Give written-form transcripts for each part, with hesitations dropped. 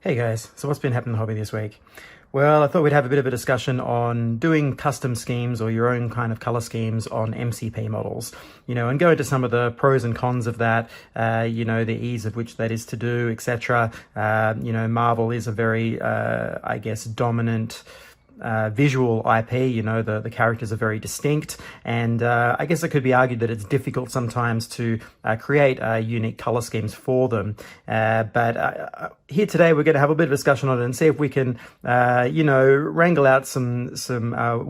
Hey guys, so what's been happening in the hobby this week? Well, I thought we'd have a bit of a discussion on doing custom schemes or your own kind of color schemes on MCP models, and go into some of the pros and cons of that, the ease of which that is to do, etc. Marvel is a very, dominant visual IP. The characters are very distinct, and I guess it could be argued that it's difficult sometimes to create unique color schemes for them. But here today we're going to have a bit of discussion on it and see if we can, wrangle out some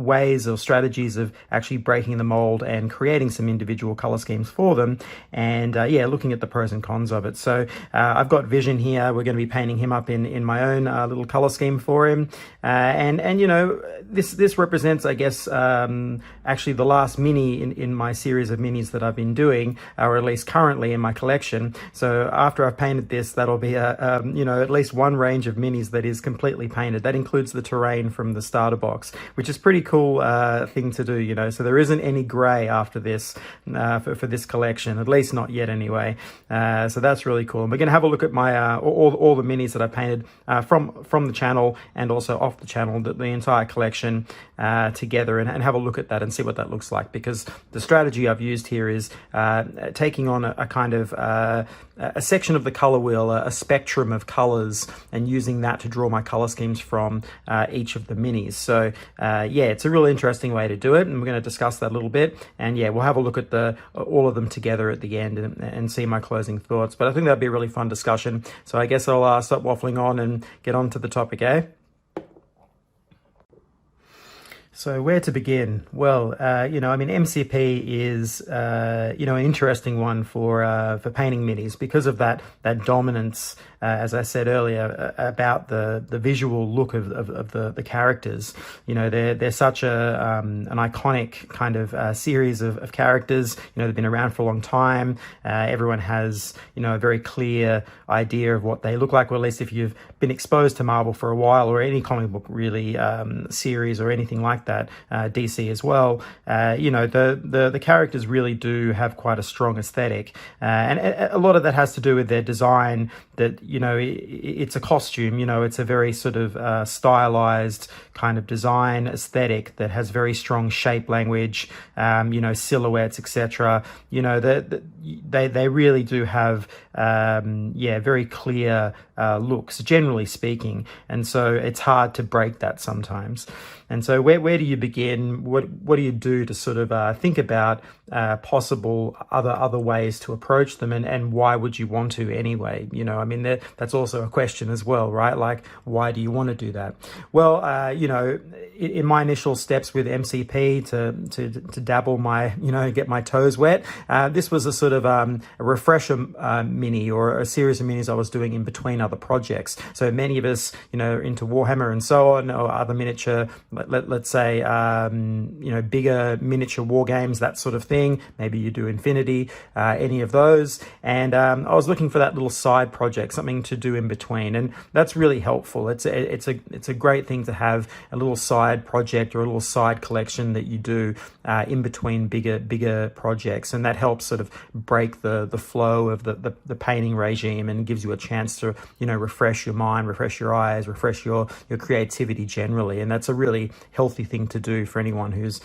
ways or strategies of actually breaking the mold and creating some individual color schemes for them. And looking at the pros and cons of it. So I've got Vision here. We're going to be painting him up in my own little color scheme for him, this represents, I guess, actually the last mini in my series of minis that I've been doing, or at least currently in my collection. So after I've painted this, that'll be at least one range of minis that is completely painted. That includes the terrain from the starter box, which is pretty cool thing to do. So there isn't any gray after this for this collection, at least not yet anyway. So that's really cool. And we're going to have a look at my all the minis that I painted from the channel and also off the channel, the entire collection together, and have a look at that and see what that looks like, because the strategy I've used here is taking on a kind of a section of the color wheel, a spectrum of colors, and using that to draw my color schemes from each of the minis. So it's a really interesting way to do it, and we're going to discuss that a little bit, and we'll have a look at all of them together at the end and see my closing thoughts. But I think that'd be a really fun discussion, so I guess I'll stop waffling on and get on to the topic, So where to begin? Well, MCP is, an interesting one for painting minis because of that dominance, as I said earlier, about the visual look of the characters. They're such an iconic kind of series of characters. They've been around for a long time. Everyone has, a very clear idea of what they look like, or at least if you've been exposed to Marvel for a while, or any comic book really series or anything like that, DC as well, the characters really do have quite a strong aesthetic, and a lot of that has to do with their design. That it's a costume, it's a very sort of stylized kind of design aesthetic that has very strong shape language, silhouettes, etc. They really do have very clear looks, generally speaking, and so it's hard to break that sometimes. And so where do you begin? What do you do to sort of think about possible other ways to approach them, and why would you want to anyway? That's also a question as well, right? Like, why do you want to do that? Well, in my initial steps with MCP to dabble get my toes wet, this was a sort of a refresher mini, or a series of minis I was doing in between other projects. So many of us, into Warhammer and so on, or other miniature, let's say, bigger miniature war games, that sort of thing. Maybe you do Infinity, any of those. And I was looking for that little side project, something to do in between, and that's really helpful. It's a great thing to have a little side project or a little side collection that you do in between bigger projects, and that helps sort of break the flow of the painting regime, and gives you a chance to refresh your mind, refresh your eyes, refresh your creativity generally. And that's a really healthy thing to do for anyone who's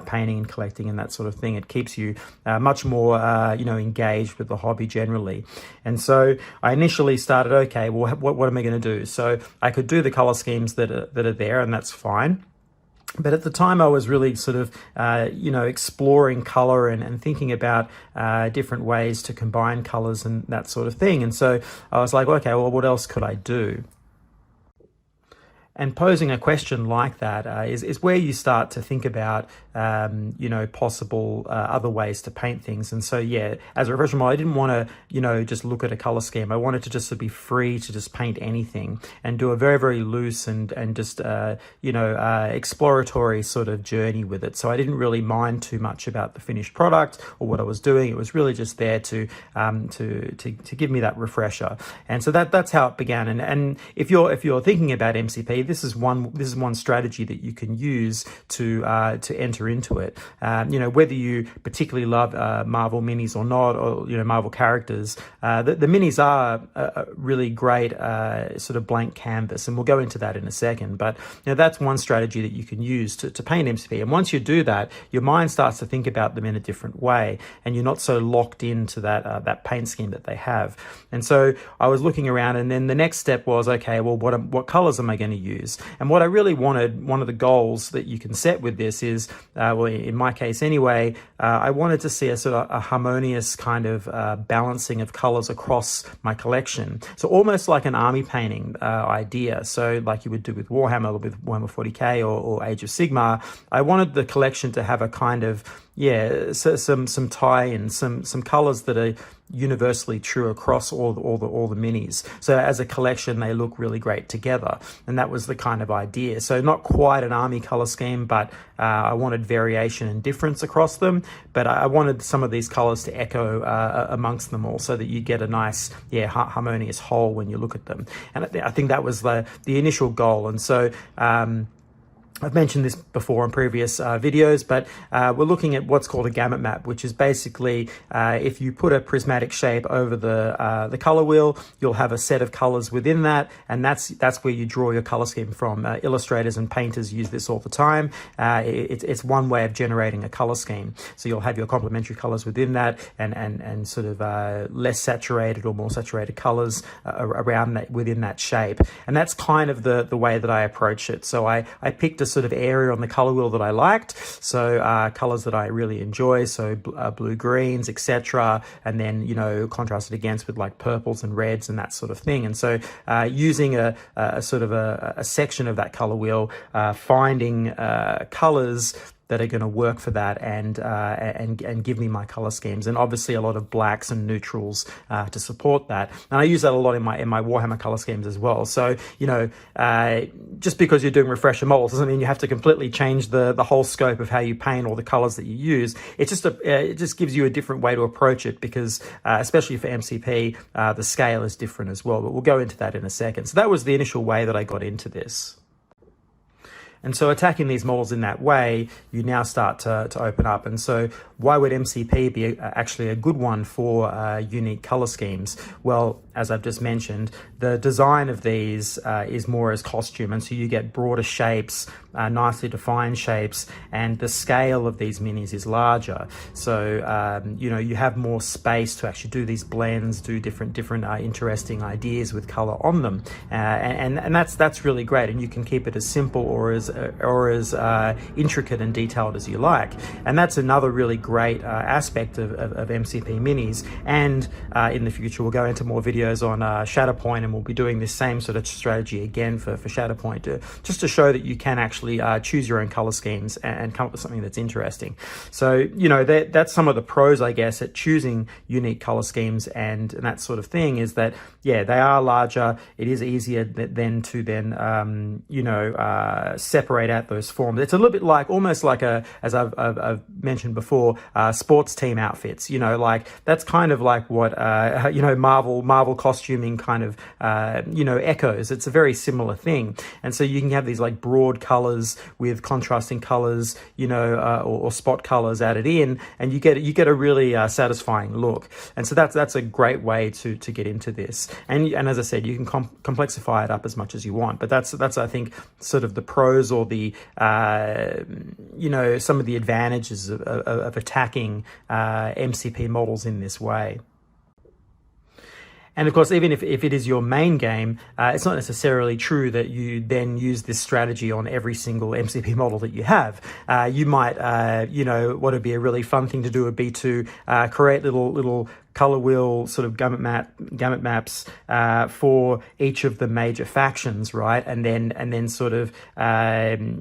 painting and collecting and that sort of thing. It keeps you much more engaged with the hobby generally. And so I initially started, okay, well, what am I going to do? So I could do the color schemes that are there, and that's fine. But at the time, I was really sort of, exploring color and thinking about different ways to combine colors and that sort of thing. And so I was like, okay, well, what else could I do? And posing a question like that is where you start to think about, possible other ways to paint things. And so, as a professional model, I didn't want to, just look at a color scheme. I wanted to just be free to just paint anything and do a very, very loose and just, exploratory sort of journey with it. So I didn't really mind too much about the finished product or what I was doing. It was really just there to give me that refresher. And so that's how it began. And if you're thinking about MCP, this is one strategy that you can use to enter into it. Whether you particularly love Marvel minis or not, or Marvel characters, the minis are a really great sort of blank canvas, and we'll go into that in a second. But that's one strategy that you can use to paint MCP. And once you do that, your mind starts to think about them in a different way, and you're not so locked into that paint scheme that they have. And so I was looking around, and then the next step was, okay, well, what colors am I going to use? And what I really wanted, one of the goals that you can set with this is, well, in my case anyway, I wanted to see a sort of a harmonious kind of balancing of colors across my collection. So almost like an army painting idea. So like you would do with Warhammer, with Warhammer 40k or Age of Sigmar, I wanted the collection to have a kind of, so some tie-in, some colors that are universally true across all the minis. So as a collection, they look really great together, and that was the kind of idea. So not quite an army color scheme, but I wanted variation and difference across them. But I wanted some of these colors to echo amongst them all, so that you get a nice, harmonious whole when you look at them. And I think that was the initial goal. And so I've mentioned this before in previous videos, but we're looking at what's called a gamut map, which is basically if you put a prismatic shape over the color wheel, you'll have a set of colors within that, and that's where you draw your color scheme from. Illustrators and painters use this all the time. It's one way of generating a color scheme. So you'll have your complementary colors within that, and sort of less saturated or more saturated colors around that, within that shape. And that's kind of the way that I approach it. So I picked a sort of area on the color wheel that I liked, so colors that I really enjoy, so blue greens, etc., and then contrasted against with like purples and reds and that sort of thing. And so using a sort of a section of that color wheel, finding colors that are going to work for that and give me my color schemes, and obviously a lot of blacks and neutrals to support that. And I use that a lot in my Warhammer color schemes as well. So just because you're doing refresher models doesn't mean you have to completely change the whole scope of how you paint or the colors that you use. It's just it just gives you a different way to approach it, because especially for MCP, the scale is different as well. But we'll go into that in a second. So that was the initial way that I got into this. And so attacking these models in that way, you now start to open up. And so why would MCP be actually a good one for unique color schemes? Well, as I've just mentioned, the design of these is more as costume. And so you get broader shapes, nicely defined shapes, and the scale of these minis is larger. So, you have more space to actually do these blends, do different interesting ideas with color on them. And that's really great. And you can keep it as simple or as intricate and detailed as you like. And that's another really great aspect of MCP minis. And in the future, we'll go into more videos on Shatterpoint, and we'll be doing this same sort of strategy again for Shatterpoint, just to show that you can actually choose your own color schemes and come up with something that's interesting. So, that's some of the pros, I guess, at choosing unique color schemes and that sort of thing, is that, they are larger. It is easier then to separate out those forms. It's a little bit like, almost like as I've mentioned before, sports team outfits. Like that's kind of like what Marvel costuming kind of echoes. It's a very similar thing. And so you can have these like broad colors with contrasting colors, or spot colors added in, and you get a really satisfying look. And so that's a great way to get into this. And as I said, you can complexify it up as much as you want. But that's I think sort of the pros, or the some of the advantages of attacking MCP models in this way. And of course, even if it is your main game, it's not necessarily true that you then use this strategy on every single MCP model that you have. You might, what would be a really fun thing to do would be to create little color wheel sort of gamut maps for each of the major factions, right? And then sort of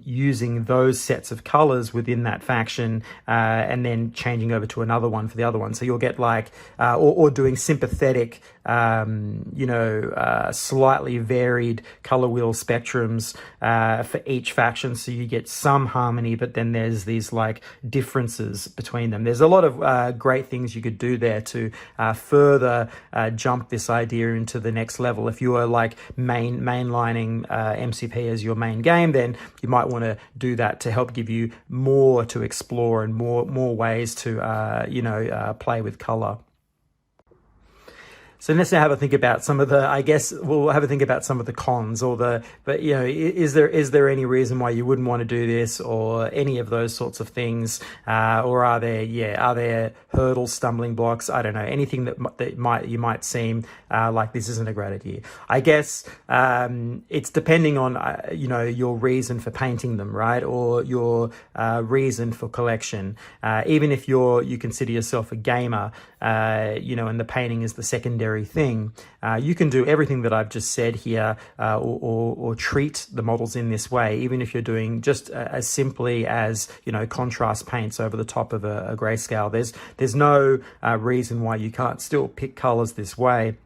using those sets of colors within that faction, and then changing over to another one for the other one. So you'll get like, or doing sympathetic, slightly varied color wheel spectrums for each faction. So you get some harmony, but then there's these like differences between them. There's a lot of great things you could do there to further jump this idea into the next level. If you are like mainlining MCP as your main game, then you might want to do that to help give you more to explore and more ways to play with color. So let's now have a think about some of the, I guess we'll have a think about some of the cons but is there any reason why you wouldn't want to do this, or any of those sorts of things? Or are there hurdles, stumbling blocks? I don't know, anything that you might seem like this isn't a great idea. I guess it's depending on, your reason for painting them, right? Or your reason for collection. Even if you consider yourself a gamer, and the painting is the secondary thing, you can do everything that I've just said here, or treat the models in this way, even if you're doing just as simply as contrast paints over the top of a grayscale. There's no reason why you can't still pick colors this way.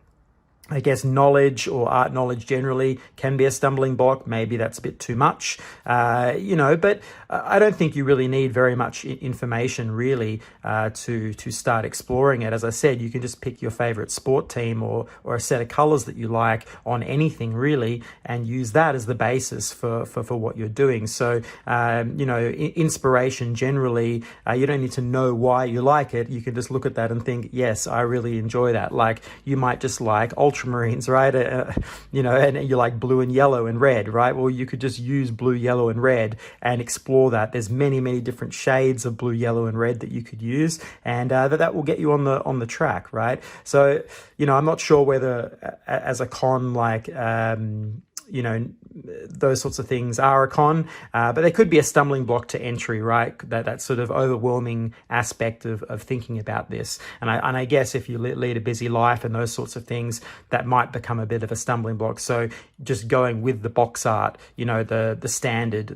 I guess knowledge, or art knowledge generally, can be a stumbling block. Maybe that's a bit too much, but I don't think you really need very much information really to start exploring it. As I said, you can just pick your favorite sport team or a set of colors that you like on anything really, and use that as the basis for what you're doing. So, inspiration generally, you don't need to know why you like it. You can just look at that and think, yes, I really enjoy that. Like, you might just like ultramarines, right? And you like blue and yellow and red, right? Well, you could just use blue, yellow, and red and explore that. There's many different shades of blue, yellow, and red that you could use, and that will get you on the track, right? So, I'm not sure whether as a con, like, those sorts of things are a con, but they could be a stumbling block to entry, right? That sort of overwhelming aspect of thinking about this. And I guess if you lead a busy life and those sorts of things, that might become a bit of a stumbling block. So just going with the box art, the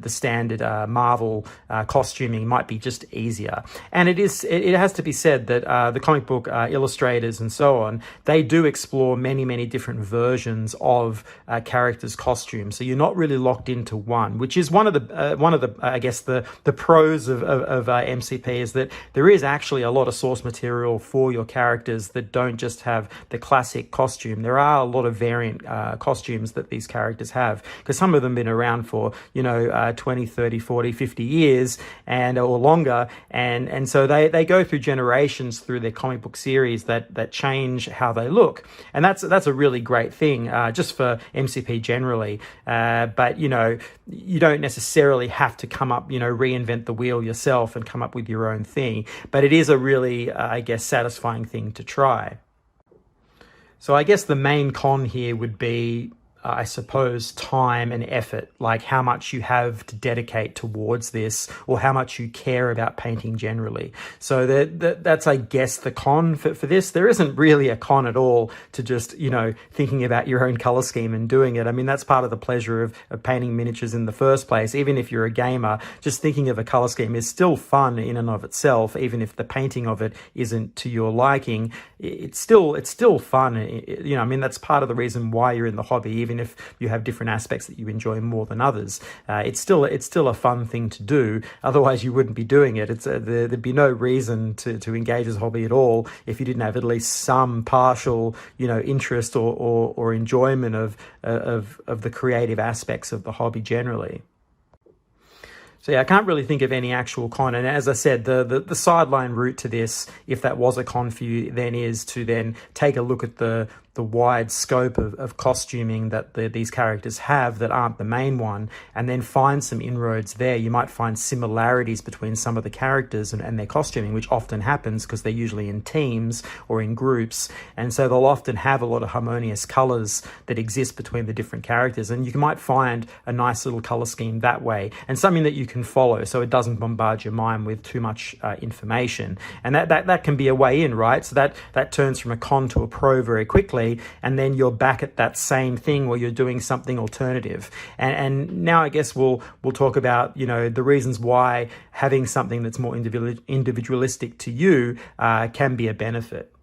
standard Marvel costuming might be just easier. And it has to be said that the comic book illustrators and so on, they do explore many different versions of characters' costumes. So you're not really locked into one, which is one of the I guess the pros of MCP, is that there is actually a lot of source material for your characters that don't just have the classic costume. There are a lot of variant costumes that these characters have, because some of them have been around for 20, 30, 40, 50 years or longer, and so they go through generations through their comic book series that change how they look, and that's a really great thing just for MCP generally. But you don't necessarily have to come up, reinvent the wheel yourself and come up with your own thing. But it is a really, I guess, satisfying thing to try. So I guess the main con here would be, I suppose, time and effort, like how much you have to dedicate towards this, or how much you care about painting generally. So that's, I guess, the con for this. There isn't really a con at all to just, thinking about your own color scheme and doing it. I mean, that's part of the pleasure of painting miniatures in the first place. Even if you're a gamer, just thinking of a color scheme is still fun in and of itself. Even if the painting of it isn't to your liking, it's still fun. I mean, that's part of the reason why you're in the hobby. Even if you have different aspects that you enjoy more than others, it's still a fun thing to do. Otherwise, you wouldn't be doing it. There'd be no reason to engage as a hobby at all if you didn't have at least some partial, interest or enjoyment of the creative aspects of the hobby generally. So yeah, I can't really think of any actual con. And as I said, the sideline route to this, if that was a con for you, then is to then take a look at the wide scope of costuming that these characters have that aren't the main one, and then find some inroads there. You might find similarities between some of the characters and their costuming, which often happens because they're usually in teams or in groups, and so they'll often have a lot of harmonious colors that exist between the different characters, and you might find a nice little color scheme that way, and something that you can follow so it doesn't bombard your mind with too much information. And that can be a way in, right? So that turns from a con to a pro very quickly, and then you're back at that same thing where you're doing something alternative. And now I guess we'll talk about the reasons why having something that's more individualistic to you can be a benefit.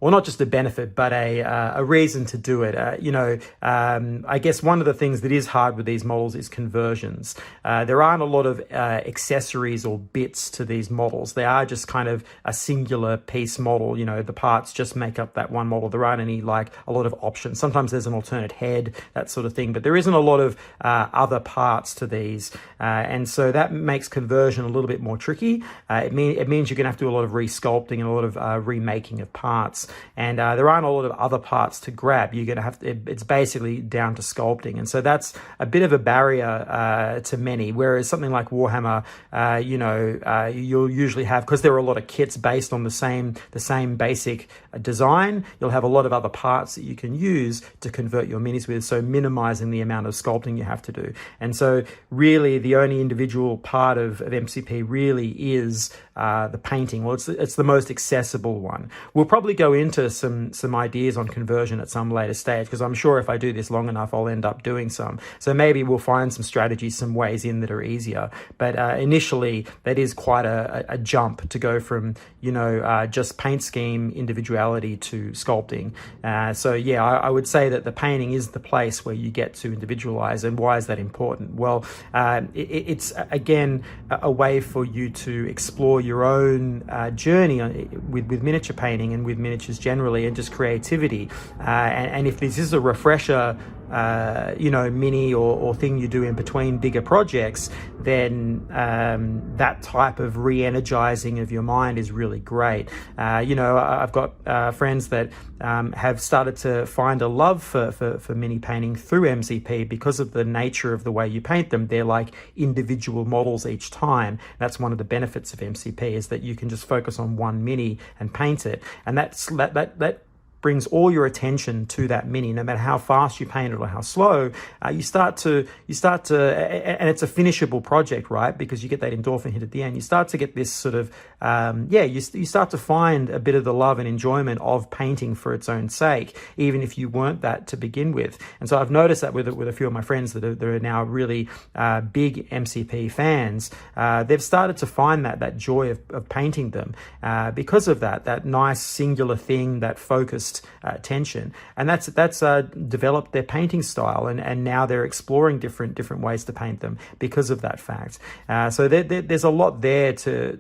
or not just a benefit, but a reason to do it. I guess one of the things that is hard with these models is conversions. There aren't a lot of accessories or bits to these models. They are just kind of a singular piece model. The parts just make up that one model. There aren't any a lot of options. Sometimes there's an alternate head, that sort of thing, but there isn't a lot of other parts to these, and so that makes conversion a little bit more tricky. It means you're going to have to do a lot of resculpting and a lot of remaking of parts, and there aren't a lot of other parts to grab. You're going to have to, it's basically down to sculpting, and so that's a bit of a barrier to many. Whereas something like Warhammer, you'll usually have, because there are a lot of kits based on the same basic design, you'll have a lot of other parts that you can use to convert your minis with, so minimizing the amount of sculpting you have to do. And so really the only individual part of MCP really is the painting. Well, it's the most accessible one. We'll probably go into some ideas on conversion at some later stage, because I'm sure if I do this long enough, I'll end up doing some. So maybe we'll find some strategies, some ways in that are easier. But initially, that is quite a jump to go from, just paint scheme individuality to sculpting. So yeah, I would say that the painting is the place where you get to individualize. And why is that important? Well, it's again a way for you to explore your own journey with miniature painting and with miniatures generally, and just creativity. And if this is a refresher mini or thing you do in between bigger projects, then that type of re-energizing of your mind is really great. I've got friends that have started to find a love for mini painting through MCP because of the nature of the way you paint them. They're like individual models each time. That's one of the benefits of MCP, is that you can just focus on one mini and paint it, and that brings all your attention to that mini. No matter how fast you paint it or how slow, you start to, and it's a finishable project, right? Because you get that endorphin hit at the end. You start to get this sort of, you start to find a bit of the love and enjoyment of painting for its own sake, even if you weren't that to begin with. And so I've noticed that with a few of my friends that are now really big MCP fans. They've started to find that joy of painting them because of that nice singular thing, that focused attention, and that's developed their painting style, and now they're exploring different ways to paint them because of that fact. So there's a lot there to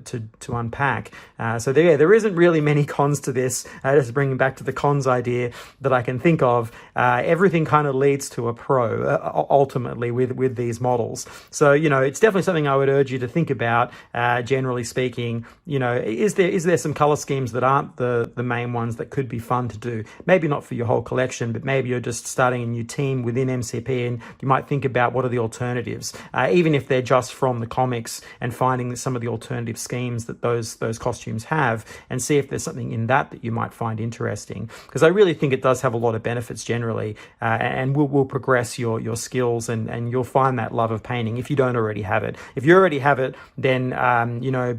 unpack. So there isn't really many cons to this. Just bringing back to the cons idea that I can think of, everything kind of leads to a pro ultimately with these models. So it's definitely something I would urge you to think about. Generally speaking, is there some color schemes that aren't the main ones that could be fun to do? Maybe not for your whole collection, but maybe you're just starting a new team within MCP, and you might think about what are the alternatives, even if they're just from the comics, and finding some of the alternative schemes that those costumes have, and see if there's something in that you might find interesting. Because I really think it does have a lot of benefits generally, and will progress your skills, and you'll find that love of painting if you don't already have it. If you already have it, then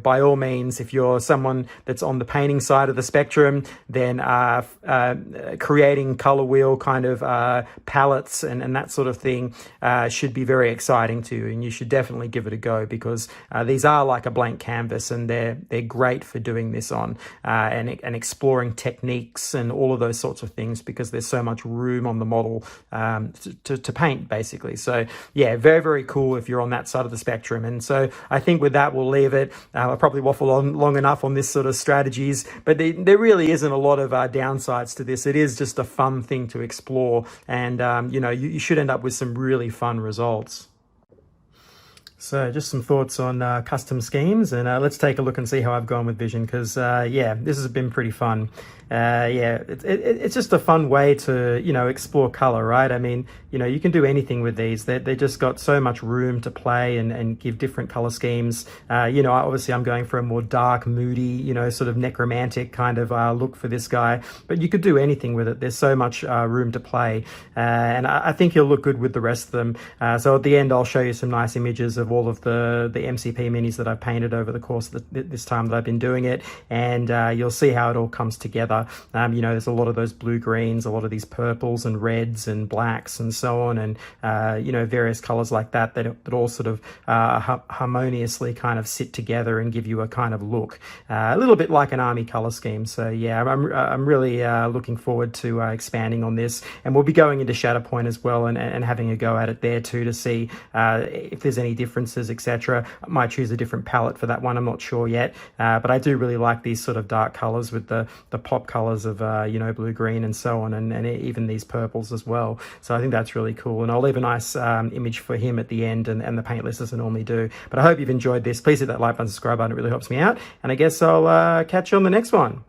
by all means, if you're someone that's on the painting side of the spectrum, then creating color wheel kind of palettes and that sort of thing should be very exciting to you, and you should definitely give it a go, because these are like a blank canvas, and they're great for doing this on and exploring techniques and all of those sorts of things, because there's so much room on the model to paint basically. So yeah, very, very cool if you're on that side of the spectrum. And so I think with that we'll leave it. I probably waffle on long enough on this sort of strategies, but there really isn't a lot of downsides to this. It is just a fun thing to explore, and you should end up with some really fun results. So just some thoughts on custom schemes, and let's take a look and see how I've gone with Vision, because this has been pretty fun. It's just a fun way to explore color, right? I mean, you can do anything with these. They just got so much room to play and give different color schemes. Obviously I'm going for a more dark, moody, sort of necromantic kind of look for this guy, but you could do anything with it. There's so much room to play, and I think he'll look good with the rest of them. So at the end I'll show you some nice images of all of the MCP minis that I've painted over the course of this time that I've been doing it, and you'll see how it all comes together. You know, there's a lot of those blue greens, a lot of these purples and reds and blacks and so on, and you know, various colors like that all sort of harmoniously kind of sit together and give you a kind of look, a little bit like an army color scheme. So yeah, I'm really looking forward to expanding on this, and we'll be going into Shatterpoint as well, and having a go at it there too, to see if there's any differences, etc. I might choose a different palette for that one, I'm not sure yet, but I do really like these sort of dark colors with the pop colors of you know, blue, green and so on, and even these purples as well. So I think that's really cool, and I'll leave a nice image for him at the end, and the paint list as I normally do. But I hope you've enjoyed this. Please hit that like button, subscribe button, it really helps me out, and I guess I'll catch you on the next one.